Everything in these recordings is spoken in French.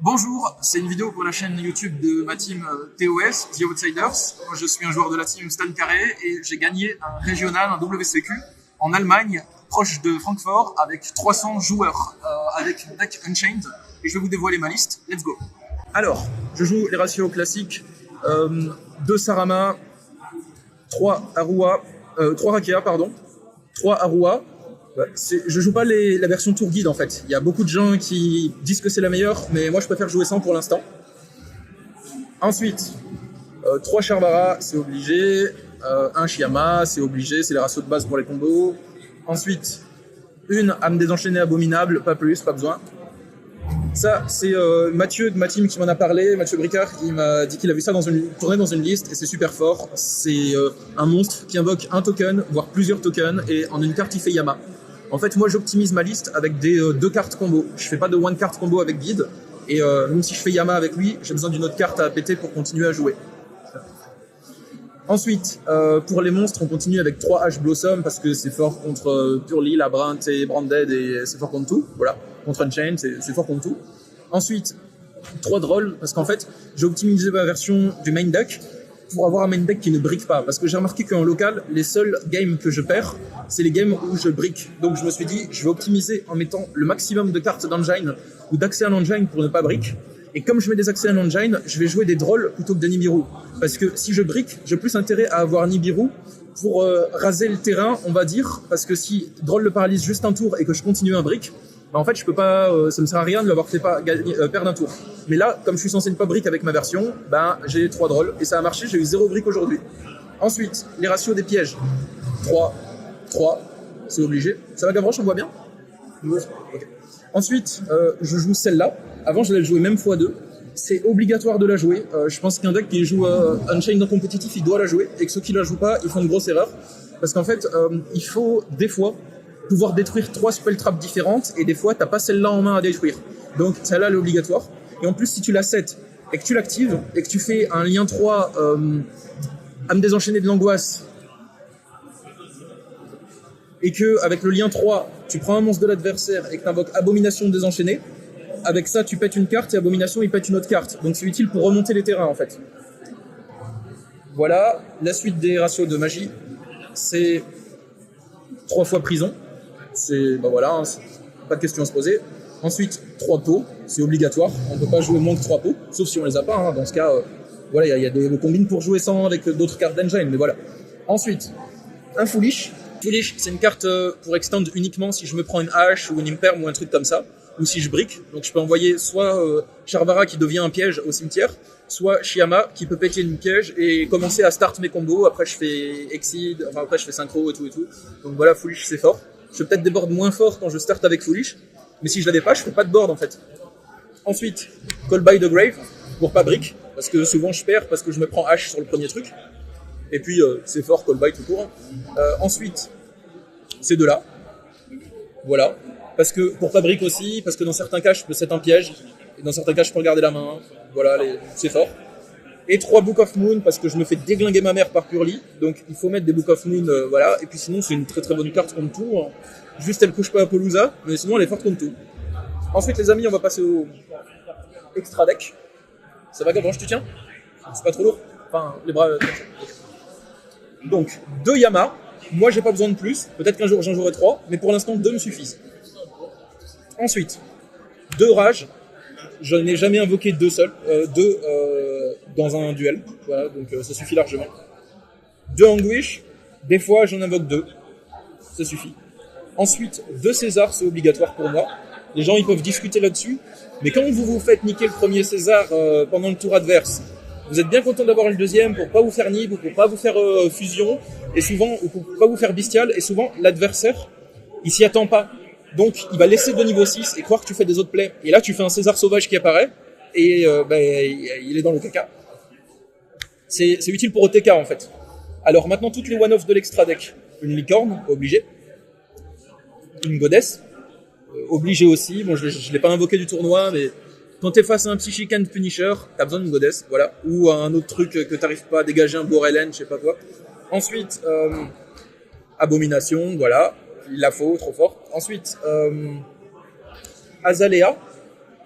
Bonjour, c'est une vidéo pour la chaîne YouTube de ma team TOS, The Outsiders. Moi, je suis un joueur de la team Stan Carré et j'ai gagné un régional, un WCQ, en Allemagne, proche de Francfort, avec 300 joueurs, avec mon deck Unchained. Et je vais vous dévoiler ma liste. Let's go. Alors, je joue les ratios classiques. 2 Sarama, 3 Arua, 3 Rakea, pardon, 3 Arua. Je joue pas la version tour guide en fait. Il y a beaucoup de gens qui disent que c'est la meilleure, mais moi je préfère jouer sans pour l'instant. Ensuite, 3 Charvara, c'est obligé. 1 Shiyama, c'est obligé, c'est les ratios de base pour les combos. Ensuite, une âme désenchaînée abominable, pas plus, pas besoin. Ça, c'est Mathieu de ma team qui m'en a parlé, Mathieu Bricard, il m'a dit qu'il a vu ça tourner dans une liste et c'est super fort. C'est un monstre qui invoque un token, voire plusieurs tokens, et en une carte il fait Yama. En fait, moi j'optimise ma liste avec des 2 cartes combo. Je fais pas de one card combo avec guide, et même si je fais Yama avec lui, j'ai besoin d'une autre carte à péter pour continuer à jouer. Ensuite, pour les monstres, on continue avec 3 H Blossom parce que c'est fort contre Purely, Labyrinth et Branded et c'est fort contre tout. Voilà, contre Unchained, c'est fort contre tout. Ensuite, 3 Drolls parce qu'en fait, j'ai optimisé ma version du main deck pour avoir un main deck qui ne brique pas. Parce que j'ai remarqué qu'en local, les seuls games que je perds, c'est les games où je brique. Donc je me suis dit, je vais optimiser en mettant le maximum de cartes d'engine ou d'accès à l'engine pour ne pas brique. Et comme je mets des accès à l'engine, je vais jouer des drôles plutôt que des Nibiru. Parce que si je brique, j'ai plus intérêt à avoir Nibiru pour raser le terrain, on va dire. Parce que si drôle le paralyse juste un tour et que je continue un brick, bah en fait, je peux pas, ça me sert à rien de l'avoir fait perdre un tour. Mais là, comme je suis censé ne pas brick avec ma version, ben j'ai 3 drôles. Et ça a marché, j'ai eu 0 brick aujourd'hui. Ensuite, les ratios des pièges. 3, 3, c'est obligé. Ça va Gavroche, on voit bien? Okay. Ensuite, je joue celle-là. Avant, je l'ai joué même x2. C'est obligatoire de la jouer. Je pense qu'un deck qui joue Unchained en compétitif, il doit la jouer. Et que ceux qui la jouent pas, ils font une grosse erreur. Parce qu'en fait, il faut des fois pouvoir détruire 3 spell traps différentes. Et des fois, t'as pas celle-là en main à détruire. Donc celle-là, elle est obligatoire. Et en plus, si tu la set et que tu l'actives et que tu fais un lien 3 âme désenchaînée de l'angoisse, et que avec le lien 3, tu prends un monstre de l'adversaire et que tu invoques Abomination désenchaînée, avec ça, tu pètes une carte et Abomination, il pète une autre carte. Donc c'est utile pour remonter les terrains, en fait. Voilà, la suite des ratios de magie, c'est 3 fois prison. C'est, bah voilà, hein, pas de question à se poser. Ensuite, 3 pots, c'est obligatoire. On ne peut pas jouer moins que 3 pots, sauf si on les a pas. Hein. Dans ce cas, voilà, il y a des combines pour jouer sans avec d'autres cartes d'engine, mais voilà. Ensuite, un Foolish. Foolish, c'est une carte pour extend uniquement si je me prends une hache ou une imperm ou un truc comme ça, ou si je brique. Donc je peux envoyer soit Charvara qui devient un piège au cimetière, soit Shiyama qui peut péter une piège et commencer à start mes combos. Après je fais Exceed, enfin après je fais synchro et tout et tout. Donc voilà, Foolish c'est fort. Je fais peut-être des boards moins forts quand je start avec Foolish, mais si je l'avais pas, je fais pas de board en fait. Ensuite, Call by the Grave pour pas brick, parce que souvent je perds parce que je me prends hache sur le premier truc. Et puis, c'est fort, call by tout court. Ensuite, ces deux-là. Voilà. Parce que, pour fabrique aussi, parce que dans certains cas, je peux set un piège. Et dans certains cas, je peux regarder la main. Voilà, c'est fort. Et 3 Book of Moon, parce que je me fais déglinguer ma mère par Purely. Donc, il faut mettre des Book of Moon, voilà. Et puis sinon, c'est une très très bonne carte contre tout. Hein. Juste, elle couche pas à Pelusa, mais sinon, elle est forte contre tout. Ensuite, les amis, on va passer au extra deck. Ça va, Gavroche, tu tiens? C'est pas trop lourd? Enfin, les bras... Donc, 2 Yama, moi j'ai pas besoin de plus, peut-être qu'un jour j'en jouerai 3, mais pour l'instant 2 me suffisent. Ensuite, 2 Rage, je n'ai jamais invoqué 2 seuls, 2 dans un duel, voilà, donc ça suffit largement. 2 Anguish, des fois j'en invoque 2, ça suffit. Ensuite, 2 César, c'est obligatoire pour moi. Les gens ils peuvent discuter là-dessus, mais quand vous vous faites niquer le premier César pendant le tour adverse, vous êtes bien content d'avoir le deuxième pour pas vous faire nib ou pour pas vous faire fusion et souvent ou pour pas vous faire bestial et souvent l'adversaire il s'y attend pas donc il va laisser de niveau 6 et croire que tu fais des autres plays et là tu fais un César sauvage qui apparaît et il est dans le caca. C'est utile pour OTK en fait. Alors maintenant toutes les one-off de l'extra deck, une licorne obligé, une goddess obligé aussi. Bon je l'ai pas invoqué du tournoi mais quand t'es face à un petit chicken Punisher, t'as besoin d'une goddess, voilà, ou un autre truc que t'arrives pas à dégager, un Borellen, je sais pas quoi. Ensuite, Abomination, voilà, il la faut, trop fort. Ensuite, Azalea,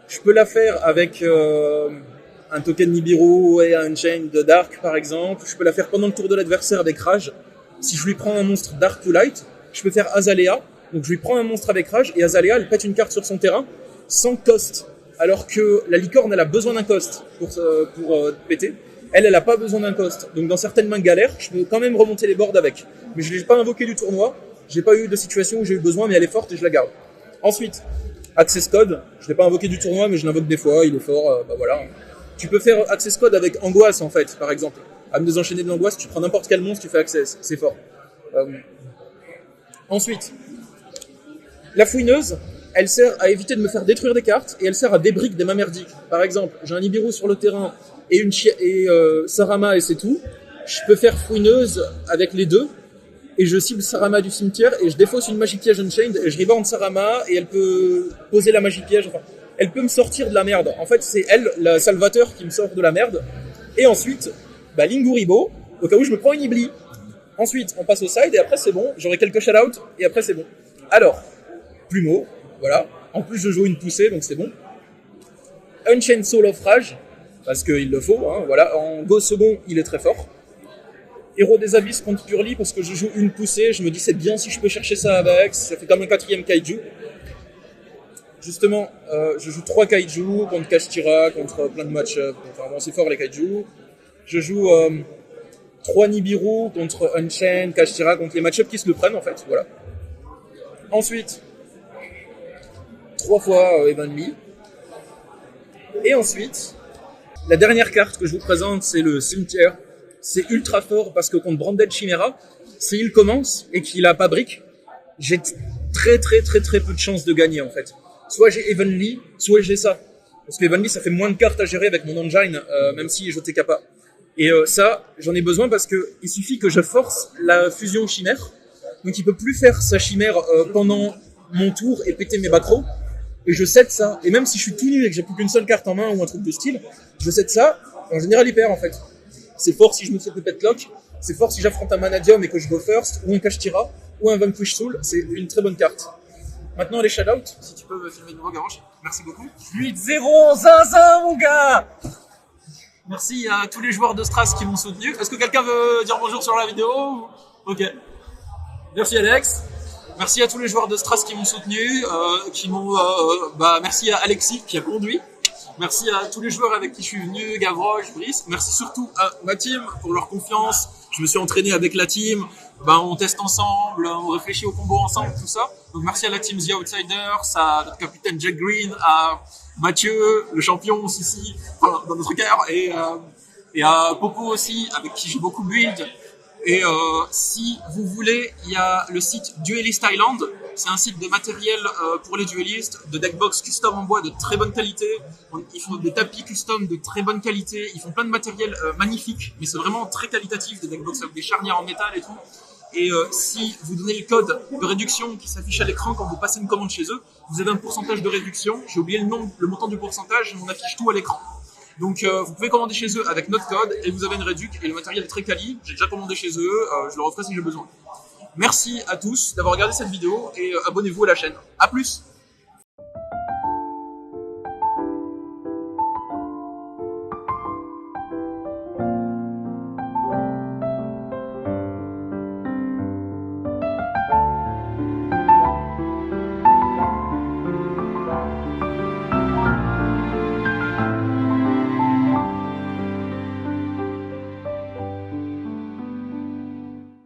Je peux la faire avec un token Nibiru et un Chain de Dark par exemple. Je peux la faire pendant le tour de l'adversaire avec Rage. Si je lui prends un monstre Dark to Light, je peux faire Azalea. Donc je lui prends un monstre avec Rage et Azalea elle pète une carte sur son terrain sans cost. Alors que la licorne elle a besoin d'un cost pour péter. Elle a pas besoin d'un cost. Donc dans certaines mains galères, je peux quand même remonter les boards avec. Mais je l'ai pas invoqué du tournoi. J'ai pas eu de situation où j'ai eu besoin, mais elle est forte et je la garde. Ensuite, Access Code, je l'ai pas invoqué du tournoi, mais je l'invoque des fois, il est fort, bah voilà. Tu peux faire Access Code avec Angoisse, en fait, par exemple. À me désenchaîner de l'angoisse, tu prends n'importe quel monstre, tu fais Access, c'est fort. Ensuite, la fouineuse, elle sert à éviter de me faire détruire des cartes, et elle sert à débrick des mains merdiques. Par exemple, j'ai un Nibiru sur le terrain, et Sarama, et c'est tout. Je peux faire fouineuse avec les deux, et je cible Sarama du cimetière et je défausse une magie piège Unchained et je reborn Sarama et elle peut poser la magie piège, enfin, elle peut me sortir de la merde. En fait, c'est elle, la salvateur, qui me sort de la merde. Et ensuite, bah, Linguribo, au cas où je me prends une Ibli. Ensuite, on passe au side et après c'est bon, j'aurai quelques shout-out et après c'est bon. Alors, Plumeau, voilà. En plus, je joue une poussée, donc c'est bon. Unchained Soul of Rage, parce qu'il le faut, hein, voilà. En go second, il est très fort. Héros des Abysses contre Purely parce que je joue une poussée, je me dis c'est bien si je peux chercher ça avec, ça fait comme un 4e kaiju. Justement, je joue 3 kaiju contre Kashtira, contre plein de match-up, enfin bon c'est fort les kaiju. Je joue 3 Nibiru contre Unchained, Kashtira, contre les match-up qui se le prennent en fait, voilà. Ensuite, 3 fois Evenly. Et ensuite, la dernière carte que je vous présente c'est le Cimetière. C'est ultra fort parce que contre Branded Chimera, s'il commence et qu'il a pas brick, j'ai très peu de chances de gagner en fait. Soit j'ai Evenly, soit j'ai ça. Parce que Evenly ça fait moins de cartes à gérer avec mon engine, même si je TK pas. Et ça, j'en ai besoin parce que il suffit que je force la fusion chimère. Donc il peut plus faire sa chimère pendant mon tour et péter mes backrows. Et je cède ça. Et même si je suis tout nu et que j'ai plus qu'une seule carte en main ou un truc de style, je cède ça. En général, il perd en fait. C'est fort si je me fais Pet Lock, c'est fort si j'affronte un Manadium et que je go first, ou un Kashtira, ou un Vanquish Soul, c'est une très bonne carte. Maintenant les shout-out, si tu peux me filmer de nouveau Garrosh, merci beaucoup. 8-0, zinzin mon gars. Merci à tous les joueurs de Stras qui m'ont soutenu. Est-ce que quelqu'un veut dire bonjour sur la vidéo? Ok. Merci Alex. Merci à tous les joueurs de Stras qui m'ont soutenu, merci à Alexis qui a conduit. Merci à tous les joueurs avec qui je suis venu, Gavroche, Brice. Merci surtout à ma team pour leur confiance. Je me suis entraîné avec la team. On teste ensemble, on réfléchit au combo ensemble, tout ça. Donc merci à la team The Outsiders, à notre capitaine Jack Green, à Mathieu, le champion Sissi, dans notre cœur, et à Popo aussi, avec qui j'ai beaucoup build. Et si vous voulez, il y a le site Duelist Island. C'est un site de matériel pour les duellistes, de deckbox custom en bois de très bonne qualité. Ils font des tapis custom de très bonne qualité. Ils font plein de matériel magnifique, mais c'est vraiment très qualitatif, des deckbox avec des charnières en métal et tout. Et si vous donnez le code de réduction qui s'affiche à l'écran quand vous passez une commande chez eux, vous avez un pourcentage de réduction. J'ai oublié le montant du pourcentage, on affiche tout à l'écran. Donc vous pouvez commander chez eux avec notre code et vous avez une réduc et le matériel est très quali. J'ai déjà commandé chez eux, je le referai si j'ai besoin. Merci à tous d'avoir regardé cette vidéo et abonnez-vous à la chaîne. A plus!